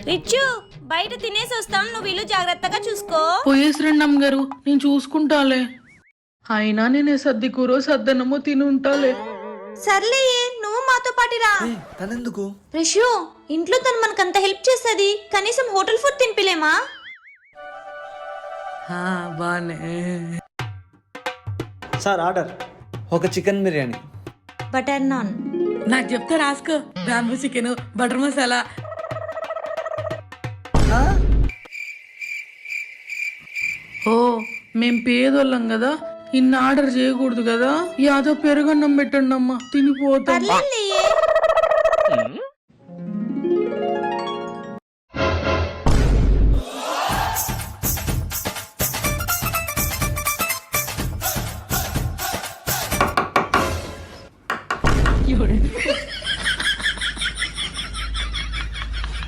రిచ్చు బయట తినేసి వస్తాం, నువ్వు ఇల్లు జాగ్రత్తగా చూసుకో. పోయేసిరండి అమ్మగారు, నేను చూసుకుంటాలే. అయినా నేనే సర్ది కూరో సద్దనమో తిని ఉంటాలే. సర్లే, నువ్వు మాతో పాటిరా. తనెందుకు? రిషు, ఇంట్లో తను మనకంత హెల్ప్ చేస్తుంది, కనీసం హోటల్ ఫుడ్ తినిపిలేమా? బానే. Sir order. ఒక చికెన్ బిర్యానీ. బటర్ నాన్. నాకు చెప్తా రాసుకో. Bamboo chicken, butter masala. ఓ మేం పేదోళ్ళం కదా, ఇన్ని ఆర్డర్ చేయకూడదు కదా. యాదో పెరుగన్నం పెట్టండి అమ్మా, తినిపోతాం. పర్లేదులే,